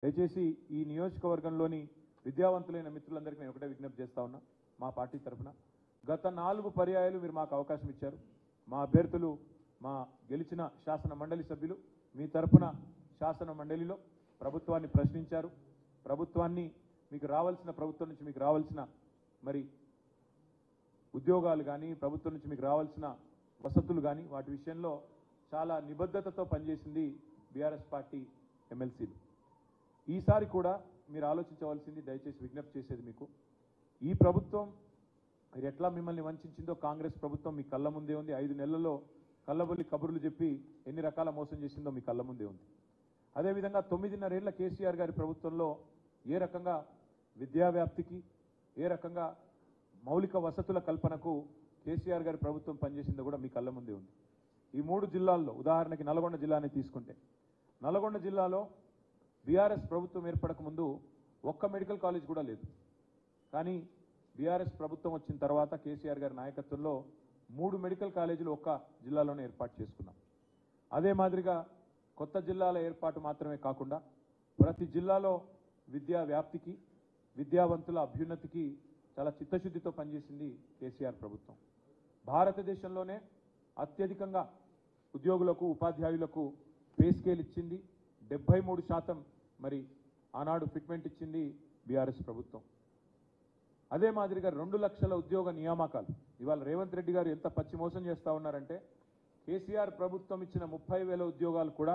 దయచేసి ఈ నియోజకవర్గంలోని విద్యావంతులైన మిత్రులందరికీ నేను ఒకటే విజ్ఞప్తి చేస్తా ఉన్నా మా పార్టీ తరఫున గత 4 పర్యాయాలు మీరు మాకు అవకాశం ఇచ్చారు. మా అభ్యర్థులు మా గెలిచిన శాసన మండలి సభ్యులు మీ తరఫున శాసన మండలిలో ప్రభుత్వాన్ని ప్రశ్నించారు. ప్రభుత్వాన్ని మీకు రావాల్సిన ప్రభుత్వం నుంచి మీకు రావాల్సిన మరి ఉద్యోగాలు కానీ ప్రభుత్వం నుంచి మీకు రావాల్సిన వసతులు కానీ వాటి విషయంలో చాలా నిబద్ధతతో పనిచేసింది బీఆర్ఎస్ పార్టీ ఎమ్మెల్సీలు. ఈసారి కూడా మీరు ఆలోచించవలసింది, దయచేసి విజ్ఞప్తి చేసేది మీకు, ఈ ప్రభుత్వం మీరు ఎట్లా మిమ్మల్ని వంచిందో కాంగ్రెస్ ప్రభుత్వం మీ కళ్ళ ముందే ఉంది. 5 నెలల్లో కళ్ళబొల్లి కబుర్లు చెప్పి ఎన్ని రకాల మోసం చేసిందో మీ కళ్ళ ముందే ఉంది. అదేవిధంగా 9.5 ఏళ్ల కేసీఆర్ గారి ప్రభుత్వంలో ఏ రకంగా విద్యా వ్యాప్తికి, ఏ రకంగా మౌలిక వసతుల కల్పనకు కేసీఆర్ గారి ప్రభుత్వం పనిచేసిందో కూడా మీ కళ్ళ ముందే ఉంది. ఈ 3 జిల్లాల్లో ఉదాహరణకి నల్గొండ జిల్లాని తీసుకుంటే, నల్గొండ జిల్లాలో బీఆర్ఎస్ ప్రభుత్వం ఏర్పడక ముందు ఒక్క మెడికల్ కాలేజ్ కూడా లేదు. కానీ బీఆర్ఎస్ ప్రభుత్వం వచ్చిన తర్వాత కేసీఆర్ గారి నాయకత్వంలో 3 మెడికల్ కాలేజీలు ఒక్క జిల్లాలోనే ఏర్పాటు చేసుకున్నాం. అదే మాదిరిగా కొత్త జిల్లాల ఏర్పాటు మాత్రమే కాకుండా ప్రతి జిల్లాలో విద్యా వ్యాప్తికి, విద్యావంతుల అభ్యున్నతికి చాలా చిత్తశుద్ధితో పనిచేసింది కేసీఆర్ ప్రభుత్వం. భారతదేశంలోనే అత్యధికంగా ఉద్యోగులకు, ఉపాధ్యాయులకు పే స్కేల్ ఇచ్చింది. 73% మరి ఆనాడు ఫిట్మెంట్ ఇచ్చింది బీఆర్ఎస్ ప్రభుత్వం. అదే మాదిరిగా 2 లక్షల ఉద్యోగ నియామకాలు. ఇవాళ రేవంత్ రెడ్డి గారు ఎంత పచ్చి మోసం చేస్తూ ఉన్నారంటే, కేసీఆర్ ప్రభుత్వం ఇచ్చిన 30,000 ఉద్యోగాలు కూడా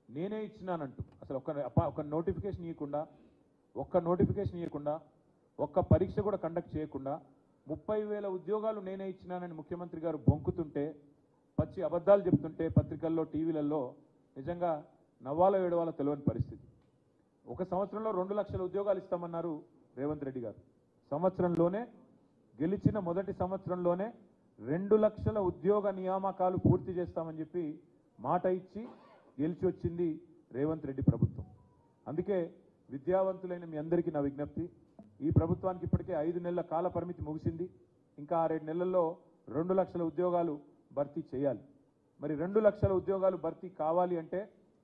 నేనే ఇచ్చినానంటూ అసలు ఒక్క నోటిఫికేషన్ ఇవ్వకుండా ఒక్క పరీక్ష కూడా కండక్ట్ చేయకుండా 30,000 ఉద్యోగాలు నేనే ఇచ్చినానని ముఖ్యమంత్రి గారు బొంకుతుంటే, పచ్చి అబద్ధాలు చెప్తుంటే పత్రికల్లో, టీవీలలో నిజంగా నవ్వాలో ఏడవాలో తెలియని పరిస్థితి. 1 సంవత్సరంలో 2 లక్షల ఉద్యోగాలు ఇస్తామన్నారు రేవంత్ రెడ్డి గారు. సంవత్సరంలోనే, గెలిచిన మొదటి సంవత్సరంలోనే 2 లక్షల ఉద్యోగ నియామకాలు పూర్తి చేస్తామని చెప్పి మాట ఇచ్చి గెలిచి వచ్చింది రేవంత్ రెడ్డి ప్రభుత్వం. అందుకే విద్యావంతులైన మీ అందరికీ నా విజ్ఞప్తి, ఈ ప్రభుత్వానికి ఇప్పటికే 5 నెలల కాల పరిమితి ముగిసింది. ఇంకా 6 నెలల్లో 2 లక్షల ఉద్యోగాలు భర్తీ చేయాలి. మరి 2 లక్షల ఉద్యోగాలు భర్తీ కావాలి అంటే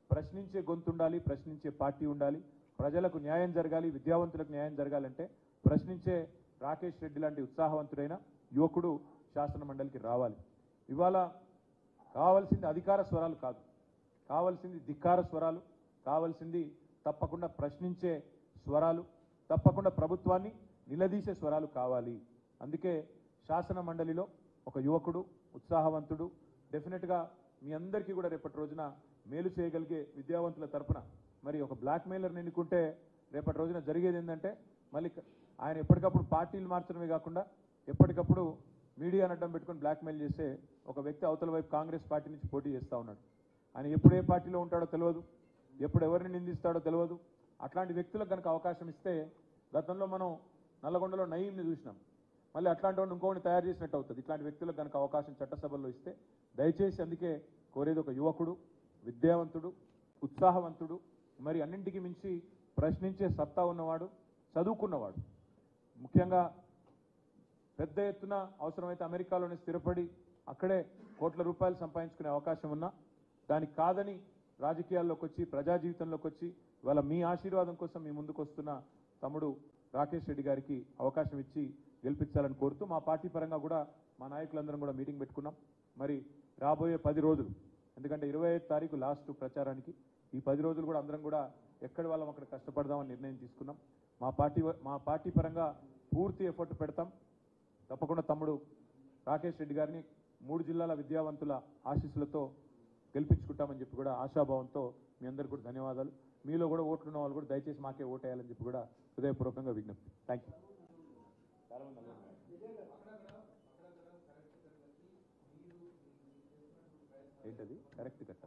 ప్రశ్నించే గొంతు ఉండాలి, ప్రశ్నించే పార్టీ ఉండాలి. ప్రజలకు న్యాయం జరగాలి, విద్యావంతులకు న్యాయం జరగాలంటే ప్రశ్నించే రాకేష్ రెడ్డి లాంటి ఉత్సాహవంతుడైన యువకుడు శాసన మండలికి రావాలి. ఇవాళ కావాల్సింది అధికార స్వరాలు కాదు, కావాల్సింది ధిక్కార స్వరాలు, కావాల్సింది తప్పకుండా ప్రశ్నించే స్వరాలు, తప్పకుండా ప్రభుత్వాన్ని నిలదీసే స్వరాలు కావాలి. అందుకే శాసన మండలిలో ఒక యువకుడు, ఉత్సాహవంతుడు, డెఫినెట్గా మీ అందరికీ కూడా రేపటి రోజున మేలు చేయగలిగే విద్యావంతుల తరపున మరి ఒక బ్లాక్ మెయిలర్ని ఎన్నుకుంటే రేపటి రోజున జరిగేది ఏంటంటే, మళ్ళీ ఆయన ఎప్పటికప్పుడు పార్టీలు మార్చడమే కాకుండా ఎప్పటికప్పుడు మీడియాను అడ్డం పెట్టుకొని బ్లాక్మెయిల్ చేసే ఒక వ్యక్తి అవతల వైపు కాంగ్రెస్ పార్టీ నుంచి పోటీ చేస్తూ ఉన్నాడు. ఆయన ఎప్పుడు ఏ పార్టీలో ఉంటాడో తెలియదు, ఎప్పుడు ఎవరిని నిందిస్తాడో తెలియదు. అట్లాంటి వ్యక్తులకు కనుక అవకాశం ఇస్తే, గతంలో మనం నల్లగొండలో నయీంని చూసినాం, మళ్ళీ అట్లాంటి వాడిని ఇంకోని తయారు చేసినట్టు అవుతుంది. ఇట్లాంటి వ్యక్తులకు కనుక అవకాశం చట్టసభల్లో ఇస్తే దయచేసి అందుకే కోరేది ఒక యువకుడు, విద్యావంతుడు, ఉత్సాహవంతుడు, మరి అన్నింటికి మించి ప్రశ్నించే సత్తా ఉన్నవాడు, చదువుకున్నవాడు, ముఖ్యంగా పెద్ద ఎత్తున అవసరమైతే అమెరికాలోనే స్థిరపడి అక్కడే కోట్ల రూపాయలు సంపాదించుకునే అవకాశం ఉన్నా దానికి కాదని రాజకీయాల్లోకి వచ్చి, ప్రజా జీవితంలోకి వచ్చి ఇవాళ మీ ఆశీర్వాదం కోసం మీ ముందుకు వస్తున్న తమ్ముడు రాకేష్ రెడ్డి గారికి అవకాశం ఇచ్చి గెలిపించాలని కోరుతూ, మా పార్టీ పరంగా కూడా మా నాయకులందరం కూడా మీటింగ్ పెట్టుకున్నాం. మరి రాబోయే 10 రోజులు, ఎందుకంటే 25 తారీఖు లాస్ట్ ప్రచారానికి, ఈ 10 రోజులు కూడా అందరం కూడా ఎక్కడి వాళ్ళం అక్కడ కష్టపడదామని నిర్ణయం తీసుకున్నాం. మా పార్టీ పరంగా పూర్తి ఎఫర్ట్ పెడతాం. తప్పకుండా తమ్ముడు రాకేష్ రెడ్డి గారిని 3 జిల్లాల విద్యావంతుల ఆశీస్సులతో గెలిపించుకుంటామని చెప్పి కూడా ఆశాభావంతో మీ అందరికీ కూడా ధన్యవాదాలు. మీలో కూడా ఓట్లున్న వాళ్ళు కూడా దయచేసి మాకే ఓటేయాలని చెప్పి కూడా హృదయపూర్వకంగా విజ్ఞప్తి. Thank you. ఏంటది కరెక్ట్ కట్ట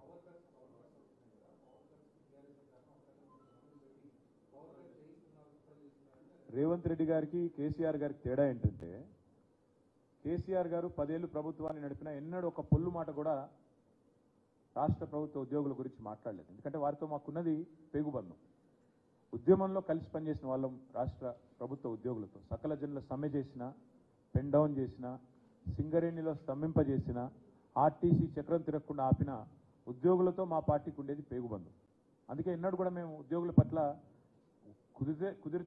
రేవంత్ రెడ్డి గారికి కేసీఆర్ గారికి తేడా ఏంటంటే, కేసీఆర్ గారు 10 ఏళ్ళు ప్రభుత్వాన్ని నడిపినా ఎన్నడూ ఒక పొల్లు మాట కూడా రాష్ట్ర ప్రభుత్వ ఉద్యోగుల గురించి మాట్లాడలేదు. ఎందుకంటే వారితో మాకున్నది పేగుబంధం. ఉద్యమంలో కలిసి పనిచేసిన వాళ్ళం. రాష్ట్ర ప్రభుత్వ ఉద్యోగులతో సకల జనుల సమ్మె చేసిన, పెన్ డౌన్ చేసిన, సింగరేణిలో స్తంభింపజేసిన, ఆర్టీసీ చక్రం తిరగకుండా ఆపిన ఉద్యోగులతో మా పార్టీకి ఉండేది పేగుబంధం. అందుకే ఎన్నడూ కూడా మేము ఉద్యోగుల పట్ల కుదిరి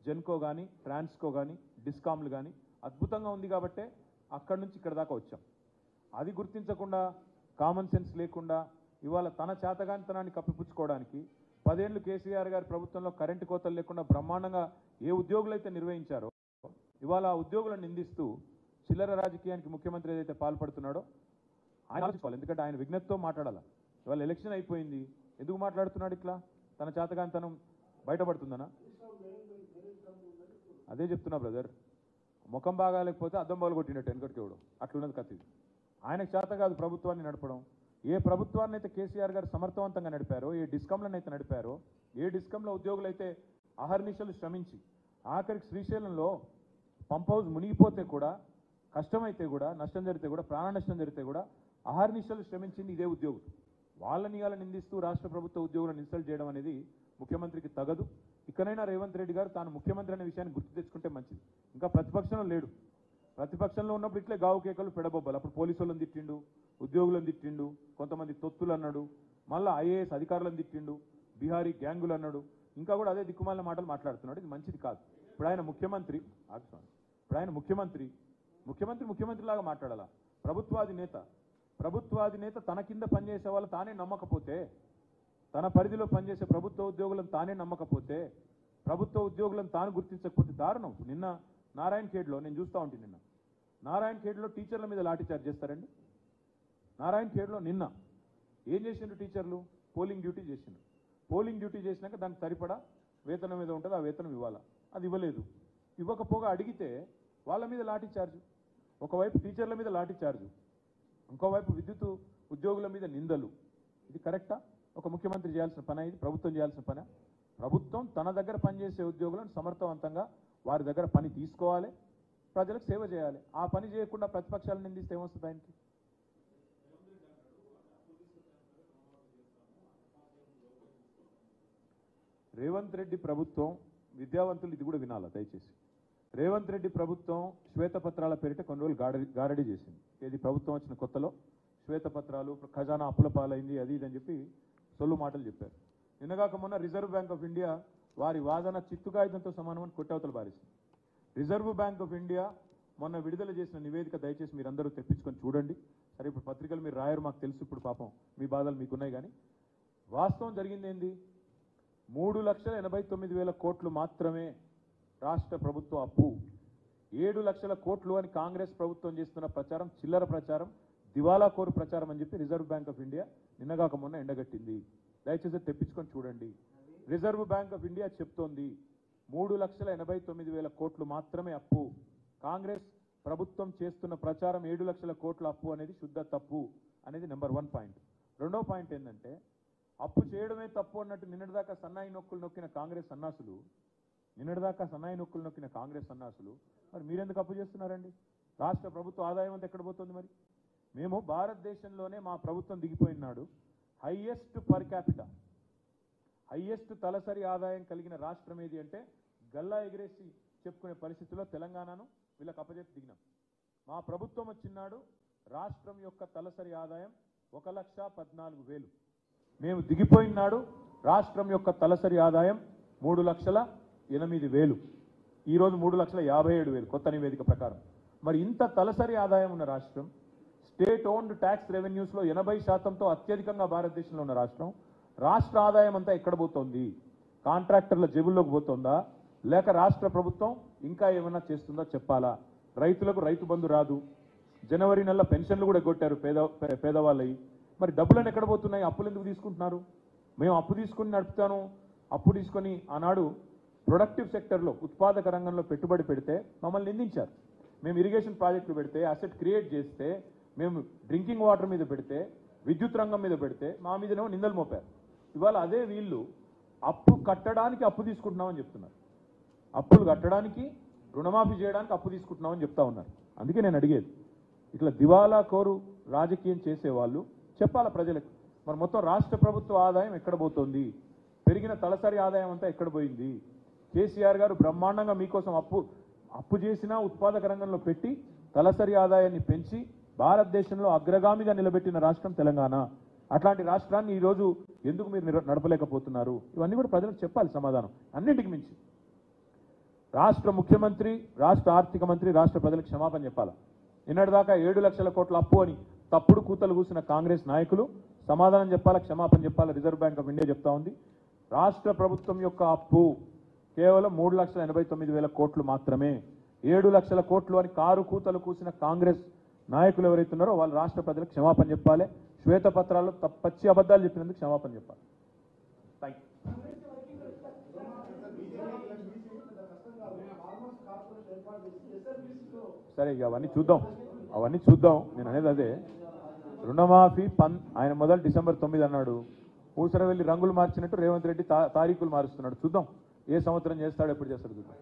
జెన్కో కానీ ట్రాన్స్కో కానీ డిస్కామ్లు కానీ అద్భుతంగా ఉంది కాబట్టే అక్కడి నుంచి ఇక్కడ దాకా వచ్చాం. అది గుర్తించకుండా కామన్ సెన్స్ లేకుండా ఇవాళ తన చేతగానితనాన్ని కప్పిపుచ్చుకోవడానికి 10 ఏళ్లు కేసీఆర్ గారి ప్రభుత్వంలో కరెంటు కోతలు లేకుండా బ్రహ్మాండంగా ఏ ఉద్యోగులు అయితే నిర్వహించారో ఇవాళ ఆ ఉద్యోగులను నిందిస్తూ చిల్లర రాజకీయానికి ముఖ్యమంత్రి ఏదైతే పాల్పడుతున్నాడో ఆయన ఆలోచించుకోవాలి. ఎందుకంటే ఆయన విజ్ఞతతో మాట్లాడాలి. ఇవాళ ఎలక్షన్ అయిపోయింది, ఎందుకు మాట్లాడుతున్నాడు ఇట్లా? తన చేతగానితనం బయటపడుతుందనా? అదే చెప్తున్నా బ్రదర్, ముఖం బాగాలేకపోతే అద్దం బాలు కొట్టినట్టు వెనకటికేవుడు అట్లున్నది కథ. ఆయనకు చేత కాదు ప్రభుత్వాన్ని నడపడం. ఏ ప్రభుత్వాన్ని అయితే కేసీఆర్ గారు సమర్థవంతంగా నడిపారో, ఏ డిస్కంలను అయితే నడిపారో, ఏ డిస్కంలో ఉద్యోగులు అయితే అహర్నిశలు శ్రమించి ఆఖరికి శ్రీశైలంలో పంప్ హౌస్ మునిగిపోతే కూడా, కష్టమైతే కూడా, నష్టం జరిగితే కూడా, ప్రాణ నష్టం జరిగితే కూడా అహర్నిశలు శ్రమించింది ఇదే ఉద్యోగులు. వాళ్ళని ఇవాళ నిందిస్తూ రాష్ట్ర ప్రభుత్వ ఉద్యోగులను ఇన్సల్ట్ చేయడం అనేది ముఖ్యమంత్రికి తగదు. ఇకనైనా రేవంత్ రెడ్డి గారు తాను ముఖ్యమంత్రి అనే విషయాన్ని గుర్తు తెచ్చుకుంటే మంచిది. ఇంకా ప్రతిపక్షంలో లేడు. ప్రతిపక్షంలో ఉన్నప్పుడు ఇట్లే గావు కేకలు పెడబొబ్బలు. అప్పుడు పోలీసులను తిట్టిండు, ఉద్యోగులను తిట్టిండు, కొంతమంది తొత్తులు అన్నాడు, మళ్ళీ ఐఏఎస్ అధికారులను తిట్టిండు, బీహారీ గ్యాంగులు అన్నాడు, ఇంకా కూడా అదే దిక్కుమాలిన మాటలు మాట్లాడుతున్నాడు. ఇది మంచిది కాదు. ఇప్పుడు ఆయన ముఖ్యమంత్రిలాగా మాట్లాడాలా? ప్రభుత్వాధినేత తన కింద పనిచేసే వాళ్ళు తానే నమ్మకపోతే, తన పరిధిలో పనిచేసే ప్రభుత్వ ఉద్యోగులను తానే నమ్మకపోతే, ప్రభుత్వ ఉద్యోగులను తాను గుర్తించకపోతే దారుణం. నిన్న నారాయణ ఖేడ్లో నేను చూస్తూ ఉంటాను. నిన్న నారాయణ ఖేడ్లో టీచర్ల మీద లాఠీ చార్జ్ చేస్తారండి. నారాయణ ఖేడ్లో నిన్న ఏం చేసిండ్రు టీచర్లు? పోలింగ్ డ్యూటీ చేసిండ్రు. పోలింగ్ డ్యూటీ చేసినాక దానికి సరిపడా వేతనం మీద ఉంటుంది, ఆ వేతనం ఇవ్వాలా, అది ఇవ్వలేదు. ఇవ్వకపోగా అడిగితే వాళ్ళ మీద లాఠీ చార్జ్. ఒకవైపు టీచర్ల మీద లాఠీ చార్జ్, ఇంకోవైపు విద్యుత్ ఉద్యోగుల మీద నిందలు. ఇది కరెక్టా? ఒక ముఖ్యమంత్రి చేయాల్సిన పని, ఇది ప్రభుత్వం చేయాల్సిన పని. ప్రభుత్వం తన దగ్గర పనిచేసే ఉద్యోగులను సమర్థవంతంగా వారి దగ్గర పని తీసుకోవాలి, ప్రజలకు సేవ చేయాలి. ఆ పని చేయకుండా ప్రతిపక్షాలను నిందిస్తే ఏమొస్తుంది ఆయనకి? రేవంత్ రెడ్డి ప్రభుత్వం విద్యావంతులు ఇది కూడా వినాలా దయచేసి. రేవంత్ రెడ్డి ప్రభుత్వం శ్వేతపత్రాల పేరిట కొన్ని రోజులు గారడీ చేసింది. ఇది ప్రభుత్వం వచ్చిన కొత్తలో శ్వేతపత్రాలు, ఖజానా అప్పుల పాలైంది, అది ఇది అని చెప్పి సొల్లు మాటలు చెప్పారు. నిన్నగాక మొన్న రిజర్వ్ బ్యాంక్ ఆఫ్ ఇండియా వారి వాదన చిత్తుకాయుధంతో సమానమని కొట్టవతలు బారేసింది. రిజర్వ్ బ్యాంక్ ఆఫ్ ఇండియా మొన్న విడుదల చేసిన నివేదిక దయచేసి మీరందరూ తెప్పించుకొని చూడండి. సరే, ఇప్పుడు పత్రికలు మీరు రాయరు, మాకు తెలుసు, ఇప్పుడు పాపం మీ బాధలు మీకున్నాయి. కానీ వాస్తవం జరిగింది ఏంది? 3,89,000 కోట్లు మాత్రమే రాష్ట్ర ప్రభుత్వ అప్పు. 7 లక్షల కోట్లు అని కాంగ్రెస్ ప్రభుత్వం చేస్తున్న ప్రచారం చిల్లర ప్రచారం, దివాలా కోరు ప్రచారం అని చెప్పి రిజర్వ్ బ్యాంక్ ఆఫ్ ఇండియా నిన్నగాక మొన్న ఎండగట్టింది. దయచేసి తెప్పించుకొని చూడండి. రిజర్వ్ బ్యాంక్ ఆఫ్ ఇండియా చెప్తోంది 3,89,000 కోట్లు మాత్రమే అప్పు. కాంగ్రెస్ ప్రభుత్వం చేస్తున్న ప్రచారం 7 లక్షల కోట్ల అప్పు అనేది శుద్ధ తప్పు అనేది నెంబర్ 1 పాయింట్. రెండో పాయింట్ ఏంటంటే, అప్పు చేయడమే తప్పు అన్నట్టు నిన్నటిదాకా సన్నాయి నొక్కులు నొక్కిన కాంగ్రెస్ సన్నాసులు మరి మీరెందుకు అప్పు చేస్తున్నారండి? రాష్ట్ర ప్రభుత్వ ఆదాయం అంతా ఎక్కడ పోతుంది? మరి మేము భారతదేశంలోనే మా ప్రభుత్వం దిగిపోయినాడు హైయెస్ట్ పర్ క్యాపిటా, హైయెస్ట్ తలసరి ఆదాయం కలిగిన రాష్ట్రం ఏది అంటే గల్లా ఎగిరేసి చెప్పుకునే పరిస్థితుల్లో తెలంగాణను వీళ్ళకి అప్పజెప్పి దిగినాం. మా ప్రభుత్వం వచ్చినాడు రాష్ట్రం యొక్క తలసరి ఆదాయం 1,14,000. మేము దిగిపోయినాడు రాష్ట్రం యొక్క తలసరి ఆదాయం 3,08,000. ఈరోజు 3,57,000 కొత్త నివేదిక ప్రకారం. మరి ఇంత తలసరి ఆదాయం ఉన్న రాష్ట్రం, స్టేట్ ఓన్డ్ ట్యాక్స్ రెవెన్యూస్లో 80%తో అత్యధికంగా భారతదేశంలో ఉన్న రాష్ట్రం, రాష్ట్ర ఆదాయం అంతా ఎక్కడ పోతుంది? కాంట్రాక్టర్ల జేబుల్లోకి పోతుందా, లేక రాష్ట్ర ప్రభుత్వం ఇంకా ఏమైనా చేస్తుందా చెప్పాలా? రైతులకు రైతు బంధు రాదు, జనవరి నెల పెన్షన్లు కూడా ఎగ్గొట్టారు పేదవాళ్ళవి. మరి డబ్బులను ఎక్కడ పోతున్నాయి? అప్పులు ఎందుకు తీసుకుంటున్నారు? మేము అప్పు తీసుకుని నడుపుతాను, అప్పు తీసుకొని ఆనాడు ప్రొడక్టివ్ సెక్టర్లో ఉత్పాదక రంగంలో పెట్టుబడి పెడితే మమ్మల్ని నిందించారు. మేము ఇరిగేషన్ ప్రాజెక్టులు పెడితే అసెట్ క్రియేట్ చేస్తే మేము డ్రింకింగ్ వాటర్ మీద పెడితే విద్యుత్ రంగం మీద పెడితే మా మీదనేమో నిందలు మోపారు. ఇవాళ అదే వీళ్ళు అప్పు కట్టడానికి అప్పు తీసుకుంటున్నామని చెప్తున్నారు. అప్పులు కట్టడానికి రుణమాఫీ చేయడానికి అప్పు తీసుకుంటున్నామని చెప్తా ఉన్నారు. అందుకే నేను అడిగేది, ఇట్లా దివాలా కోరు రాజకీయం చేసేవాళ్ళు చెప్పాల ప్రజలకు, మరి మొత్తం రాష్ట్ర ప్రభుత్వ ఆదాయం ఎక్కడ పోతుంది, పెరిగిన తలసరి ఆదాయం అంతా ఎక్కడ పోయింది. కేసీఆర్ గారు బ్రహ్మాండంగా మీకోసం అప్పు చేసినా ఉత్పాదక రంగంలో పెట్టి తలసరి ఆదాయాన్ని పెంచి భారతదేశంలో అగ్రగామిగా నిలబెట్టిన రాష్ట్రం తెలంగాణ. అట్లాంటి రాష్ట్రాన్ని ఈరోజు ఎందుకు మీరు నడపలేకపోతున్నారు? ఇవన్నీ కూడా ప్రజలకు చెప్పాలి సమాధానం. అన్నింటికి మించి రాష్ట్ర ముఖ్యమంత్రి, రాష్ట్ర ఆర్థిక మంత్రి రాష్ట్ర ప్రజలకు క్షమాపణ చెప్పాలి. నిన్నటిదాకా 7 లక్షల కోట్ల అప్పు అని తప్పుడు కూతలు కూసిన కాంగ్రెస్ నాయకులు సమాధానం చెప్పాలా, క్షమాపణ చెప్పాలా. రిజర్వ్ బ్యాంక్ ఆఫ్ ఇండియా చెప్తా ఉంది, రాష్ట్ర ప్రభుత్వం యొక్క అప్పు కేవలం 3,89,000 కోట్లు మాత్రమే. 7 లక్షల కోట్లు అని కారు కూతలు కూసిన కాంగ్రెస్ నాయకులు ఎవరైతే ఉన్నారో వాళ్ళు రాష్ట్ర ప్రజలకు క్షమాపణ చెప్పాలి. శ్వేతపత్రాల్లో పచ్చి అబద్ధాలు చెప్పినందుకు క్షమాపణ చెప్పాలి. Thank you. సరే, ఇక అవన్నీ చూద్దాం. నేను అనేది అదే, రుణమాఫీ ఆయన మొదలు December 9 అన్నాడు. ఊసర వెళ్ళి రంగులు మార్చినట్టు రేవంత్ రెడ్డి తారీఖులు మారుస్తున్నాడు. చూద్దాం ఏ సంవత్సరం చేస్తాడో, ఎప్పుడు చేస్తాడో చూద్దాం.